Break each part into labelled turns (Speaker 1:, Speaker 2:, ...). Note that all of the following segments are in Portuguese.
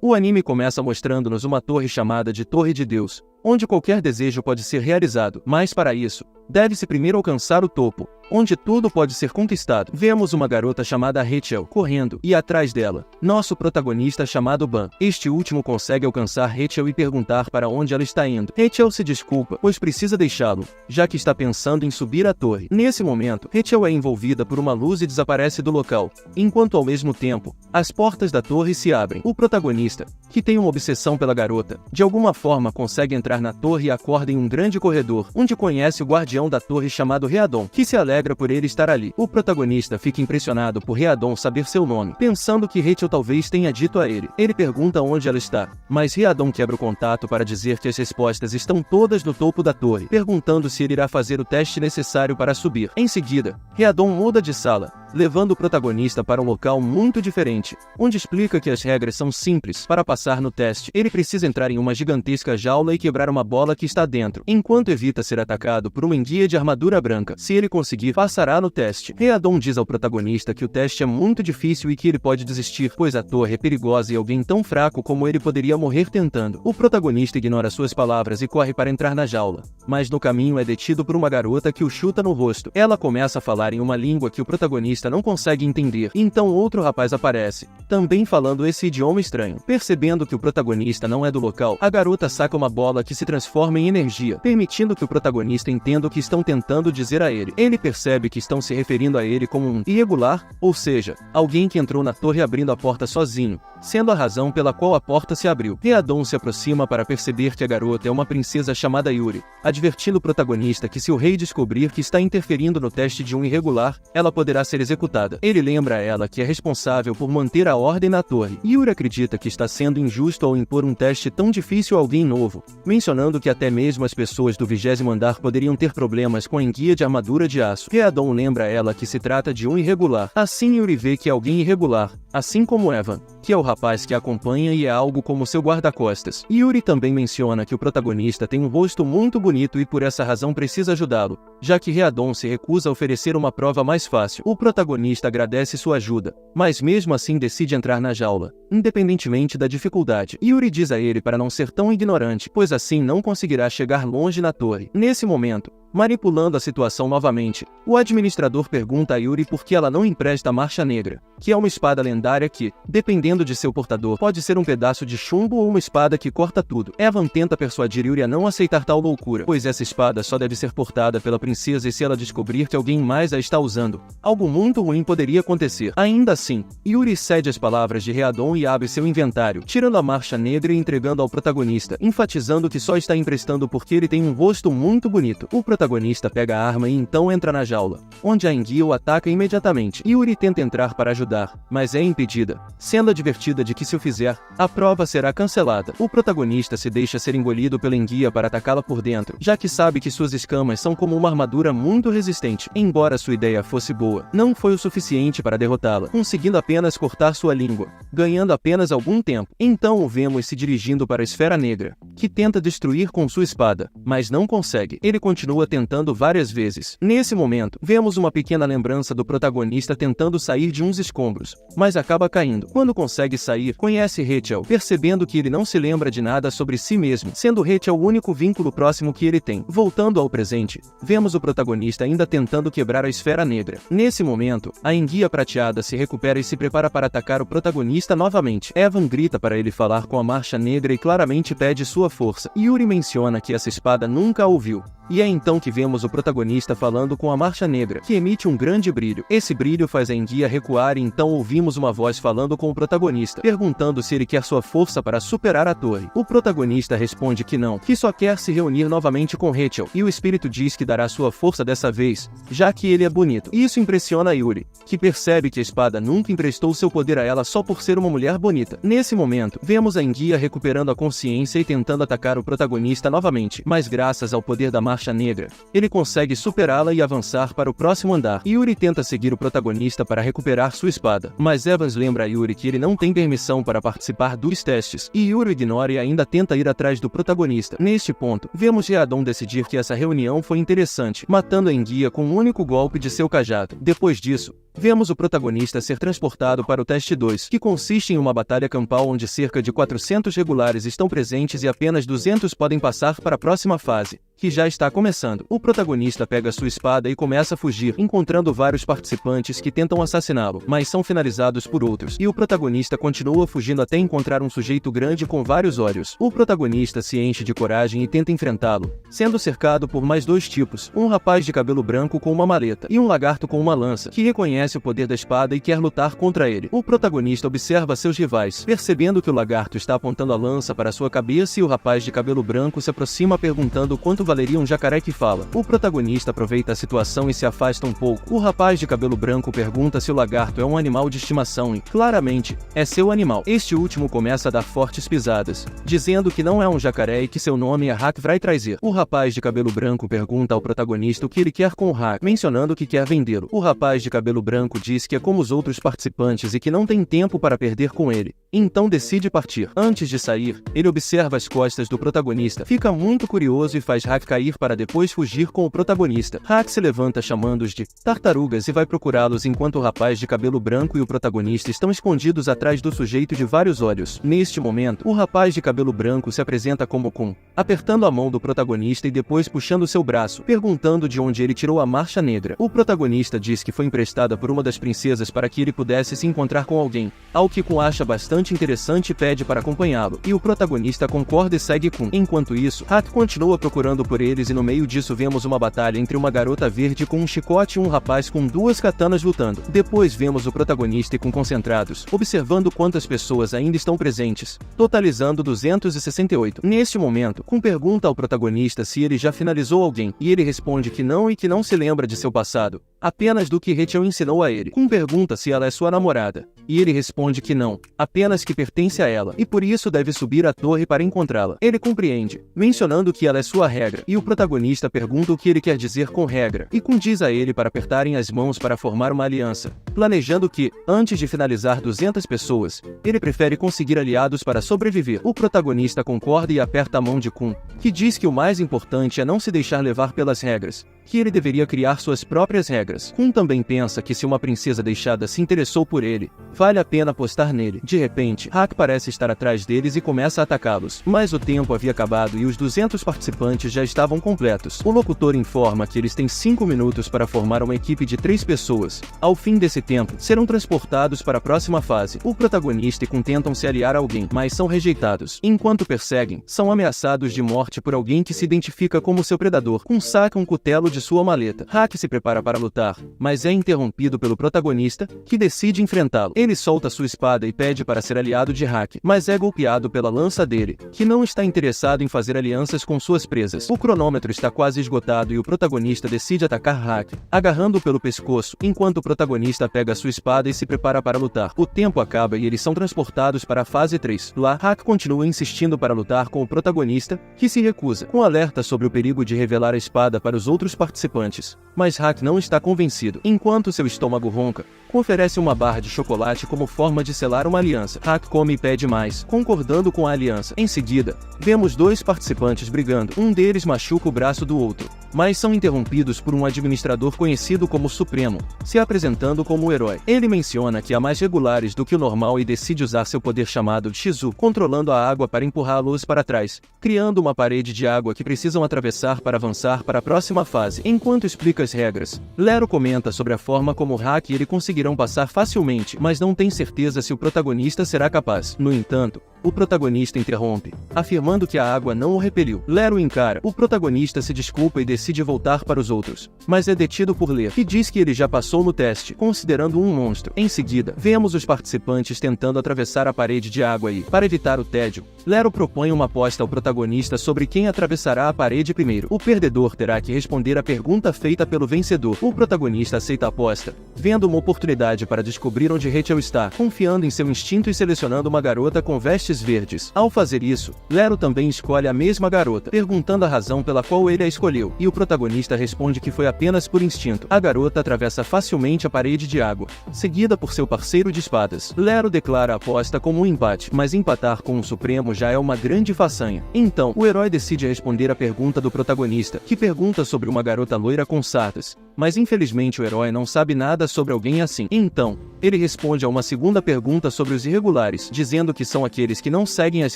Speaker 1: O anime começa mostrando-nos uma torre chamada de Torre de Deus, onde qualquer desejo pode ser realizado, mas para isso, deve-se primeiro alcançar o topo, onde tudo pode ser conquistado. Vemos uma garota chamada Rachel correndo, e atrás dela, nosso protagonista chamado Ban. Este último consegue alcançar Rachel e perguntar para onde ela está indo. Rachel se desculpa, pois precisa deixá-lo, já que está pensando em subir a torre. Nesse momento, Rachel é envolvida por uma luz e desaparece do local, enquanto ao mesmo tempo, as portas da torre se abrem. O protagonista, que tem uma obsessão pela garota, de alguma forma consegue entrar na torre e acorda em um grande corredor, onde conhece o guardião da torre chamado Readon, que se alegra por ele estar ali. O protagonista fica impressionado por Readon saber seu nome, pensando que Rachel talvez tenha dito a ele. Ele pergunta onde ela está, mas Readon quebra o contato para dizer que as respostas estão todas no topo da torre, perguntando se ele irá fazer o teste necessário para subir. Em seguida, Readon muda de sala, levando o protagonista para um local muito diferente, onde explica que as regras são simples. Para passar no teste, ele precisa entrar em uma gigantesca jaula e quebrar uma bola que está dentro, enquanto evita ser atacado por uma enguia de armadura branca. Se ele conseguir, passará no teste. Readon diz ao protagonista que o teste é muito difícil e que ele pode desistir, pois a torre é perigosa e alguém tão fraco como ele poderia morrer tentando. O protagonista ignora suas palavras e corre para entrar na jaula, mas no caminho é detido por uma garota que o chuta no rosto. Ela começa a falar em uma língua que o protagonista não consegue entender. Então outro rapaz aparece, também falando esse idioma estranho. Percebendo que o protagonista não é do local, a garota saca uma bola que se transforma em energia, permitindo que o protagonista entenda o que estão tentando dizer a ele. Ele percebe que estão se referindo a ele como um irregular, ou seja, alguém que entrou na torre abrindo a porta sozinho, sendo a razão pela qual a porta se abriu. Readon se aproxima para perceber que a garota é uma princesa chamada Yuri, advertindo o protagonista que se o rei descobrir que está interferindo no teste de um irregular, ela poderá ser executada. Ele lembra a ela que é responsável por manter a ordem na torre. Yuri acredita que está sendo injusto ao impor um teste tão difícil a alguém novo, mencionando que até mesmo as pessoas do 20º andar poderiam ter problemas com a enguia de armadura de aço. Readon lembra a ela que se trata de um irregular. Assim Yuri vê que é alguém irregular, assim como Evan, que é o rapaz que a acompanha e é algo como seu guarda-costas. Yuri também menciona que o protagonista tem um rosto muito bonito e por essa razão precisa ajudá-lo, já que Readon se recusa a oferecer uma prova mais fácil. O protagonista agradece sua ajuda, mas mesmo assim decide entrar na jaula, independentemente da dificuldade. Yuri diz a ele para não ser tão ignorante, pois assim não conseguirá chegar longe na torre. Nesse momento, manipulando a situação novamente, o administrador pergunta a Yuri por que ela não empresta a Marcha Negra, que é uma espada lendária que, dependendo de seu portador, pode ser um pedaço de chumbo ou uma espada que corta tudo. Evan tenta persuadir Yuri a não aceitar tal loucura, pois essa espada só deve ser portada pela princesa e se ela descobrir que alguém mais a está usando, algo muito ruim poderia acontecer. Ainda assim, Yuri cede às palavras de Readon e abre seu inventário, tirando a Marcha Negra e entregando ao protagonista, enfatizando que só está emprestando porque ele tem um rosto muito bonito. O protagonista pega a arma e então entra na jaula, onde a enguia o ataca imediatamente. Yuri tenta entrar para ajudar, mas é impedida, sendo advertida de que se o fizer, a prova será cancelada. O protagonista se deixa ser engolido pela enguia para atacá-la por dentro, já que sabe que suas escamas são como uma armadura muito resistente. Embora sua ideia fosse boa, não foi o suficiente para derrotá-la, conseguindo apenas cortar sua língua, ganhando apenas algum tempo. Então o vemos se dirigindo para a Esfera Negra, que tenta destruir com sua espada, mas não consegue. Ele continua tentando várias vezes. Nesse momento, vemos uma pequena lembrança do protagonista tentando sair de uns escombros, mas acaba caindo. Quando consegue sair, conhece Rachel, percebendo que ele não se lembra de nada sobre si mesmo, sendo Rachel o único vínculo próximo que ele tem. Voltando ao presente, vemos o protagonista ainda tentando quebrar a Esfera Negra. Nesse momento, a enguia prateada se recupera e se prepara para atacar o protagonista novamente. Evan grita para ele falar com a Marcha Negra e claramente pede sua força. Yuri menciona que essa espada nunca a ouviu. E é então que vemos o protagonista falando com a Marcha Negra, que emite um grande brilho. Esse brilho faz a enguia recuar e então ouvimos uma voz falando com o protagonista, perguntando se ele quer sua força para superar a torre. O protagonista responde que não, que só quer se reunir novamente com Rachel, e o espírito diz que dará sua força dessa vez, já que ele é bonito. Isso impressiona Yuri, que percebe que a espada nunca emprestou seu poder a ela só por ser uma mulher bonita. Nesse momento, vemos a enguia recuperando a consciência e tentando atacar o protagonista novamente, mas graças ao poder da Marcha Negra, Ele consegue superá-la e avançar para o próximo andar. Yuri tenta seguir o protagonista para recuperar sua espada, mas Evans lembra a Yuri que ele não tem permissão para participar dos testes, e Yuri ignora e ainda tenta ir atrás do protagonista. Neste ponto, vemos Readon decidir que essa reunião foi interessante, matando a enguia com um único golpe de seu cajado. Depois disso, vemos o protagonista ser transportado para o teste 2, que consiste em uma batalha campal onde cerca de 400 regulares estão presentes e apenas 200 podem passar para a próxima fase, que já está começando. O protagonista pega sua espada e começa a fugir, encontrando vários participantes que tentam assassiná-lo, mas são finalizados por outros, e o protagonista continua fugindo até encontrar um sujeito grande com vários olhos. O protagonista se enche de coragem e tenta enfrentá-lo, sendo cercado por mais dois tipos, um rapaz de cabelo branco com uma maleta e um lagarto com uma lança, que reconhece o poder da espada e quer lutar contra ele. O protagonista observa seus rivais, percebendo que o lagarto está apontando a lança para sua cabeça e o rapaz de cabelo branco se aproxima perguntando quanto valeria um jacaré que fala. O protagonista aproveita a situação e se afasta um pouco. O rapaz de cabelo branco pergunta se o lagarto é um animal de estimação e, claramente, é seu animal. Este último começa a dar fortes pisadas, dizendo que não é um jacaré e que seu nome é Hack Vraitrazer. O rapaz de cabelo branco pergunta ao protagonista o que ele quer com o Hack, mencionando que quer vendê-lo. O rapaz de cabelo branco diz que é como os outros participantes e que não tem tempo para perder com ele. Então decide partir. Antes de sair, ele observa as costas do protagonista, fica muito curioso e faz Hack cair para depois fugir com o protagonista. Hack se levanta chamando-os de tartarugas e vai procurá-los enquanto o rapaz de cabelo branco e o protagonista estão escondidos atrás do sujeito de vários olhos. Neste momento, o rapaz de cabelo branco se apresenta como Kun, apertando a mão do protagonista e depois puxando seu braço, perguntando de onde ele tirou a marcha negra. O protagonista diz que foi emprestada por uma das princesas para que ele pudesse se encontrar com alguém, ao que Kun acha bastante interessante e pede para acompanhá-lo, e o protagonista concorda e segue Kun. Enquanto isso, Hack continua procurando por eles e no meio disso vemos uma batalha entre uma garota verde com um chicote e um rapaz com duas katanas lutando. Depois vemos o protagonista e Kun concentrados, observando quantas pessoas ainda estão presentes, totalizando 268. Neste momento, Kun pergunta ao protagonista se ele já finalizou alguém, e ele responde que não e que não se lembra de seu passado, apenas do que Rachel ensinou a ele. Kun pergunta se ela é sua namorada, e ele responde que não, apenas que pertence a ela, e por isso deve subir a torre para encontrá-la. Ele compreende, mencionando que ela é sua regra, e o protagonista pergunta o que ele quer dizer com regra, e Kun diz a ele para apertarem as mãos para formar uma aliança, planejando que, antes de finalizar 200 pessoas, ele prefere conseguir aliados para sobreviver. O protagonista concorda e aperta a mão de Kun, que diz que o mais importante é não se deixar levar pelas regras, que ele deveria criar suas próprias regras. Kun também pensa que se uma princesa deixada se interessou por ele, vale a pena apostar nele. De repente, Hack parece estar atrás deles e começa a atacá-los, mas o tempo havia acabado e os 200 participantes já estavam completos. O locutor informa que eles têm 5 minutos para formar uma equipe de 3 pessoas. Ao fim desse tempo, serão transportados para a próxima fase. O protagonista e Kun tentam se aliar a alguém, mas são rejeitados. Enquanto perseguem, são ameaçados de morte por alguém que se identifica como seu predador. Kun saca um cutelo de sua maleta. Hack se prepara para lutar, mas é interrompido pelo protagonista, que decide enfrentá-lo. Ele solta sua espada e pede para ser aliado de Hack, mas é golpeado pela lança dele, que não está interessado em fazer alianças com suas presas. O cronômetro está quase esgotado e o protagonista decide atacar Hack, agarrando-o pelo pescoço, enquanto o protagonista pega sua espada e se prepara para lutar. O tempo acaba e eles são transportados para a fase 3. Lá, Hack continua insistindo para lutar com o protagonista, que se recusa, com alerta sobre o perigo de revelar a espada para os outros participantes. Mas Hack não está convencido. Enquanto seu estômago ronca, oferece uma barra de chocolate como forma de selar uma aliança. Hack come e pede mais, concordando com a aliança. Em seguida, vemos 2 participantes brigando. Um deles machuca o braço do outro, mas são interrompidos por um administrador conhecido como Supremo, se apresentando como o herói. Ele menciona que há mais regulares do que o normal e decide usar seu poder chamado de Shizu, controlando a água para empurrá-los para trás, criando uma parede de água que precisam atravessar para avançar para a próxima fase. Enquanto explica as regras, Lero comenta sobre a forma como Hack e ele conseguirão passar facilmente, mas não tem certeza se o protagonista será capaz. No entanto, o protagonista interrompe, afirmando que a água não o repeliu. Lero encara. O protagonista se desculpa e decide voltar para os outros, mas é detido por Ler, que diz que ele já passou no teste, considerando um monstro. Em seguida, vemos os participantes tentando atravessar a parede de água e, para evitar o tédio, Lero propõe uma aposta ao protagonista sobre quem atravessará a parede primeiro. O perdedor terá que responder a pergunta feita pelo vencedor. O protagonista aceita a aposta, vendo uma oportunidade para descobrir onde Rachel está, confiando em seu instinto e selecionando uma garota com vestes verdes. Ao fazer isso, Lero também escolhe a mesma garota, perguntando a razão pela qual ele a escolheu, e o protagonista responde que foi apenas por instinto. A garota atravessa facilmente a parede de água, seguida por seu parceiro de espadas. Lero declara a aposta como um empate, mas empatar com o Supremo já é uma grande façanha. Então, o herói decide responder a pergunta do protagonista, que pergunta sobre uma garota loira com sardas. Mas infelizmente o herói não sabe nada sobre alguém assim. Então, ele responde a uma segunda pergunta sobre os irregulares, dizendo que são aqueles que não seguem as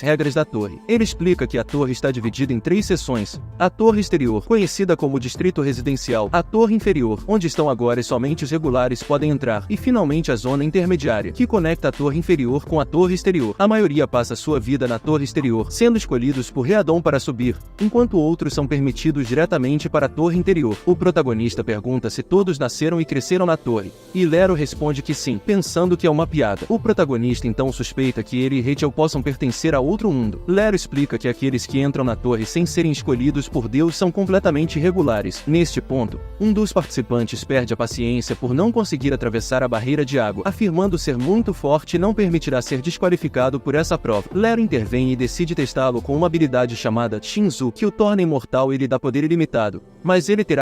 Speaker 1: regras da torre. Ele explica que a torre está dividida em 3 seções: a torre exterior, conhecida como distrito residencial; a torre inferior, onde estão agora e somente os regulares podem entrar; e finalmente a zona intermediária, que conecta a torre inferior com a torre exterior. A maioria passa sua vida na torre exterior, sendo escolhidos por Readon para subir, enquanto outros são permitidos diretamente para a torre interior. O protagonista pergunta se todos nasceram e cresceram na torre, e Lero responde que sim, pensando que é uma piada. O protagonista então suspeita que ele e Rachel possam pertencer a outro mundo. Lero explica que aqueles que entram na torre sem serem escolhidos por Deus são completamente irregulares. Neste ponto, um dos participantes perde a paciência por não conseguir atravessar a barreira de água, afirmando ser muito forte e não permitirá ser desqualificado por essa prova. Lero intervém e decide testá-lo com uma habilidade chamada Shinzu, que o torna imortal e lhe dá poder ilimitado, mas ele terá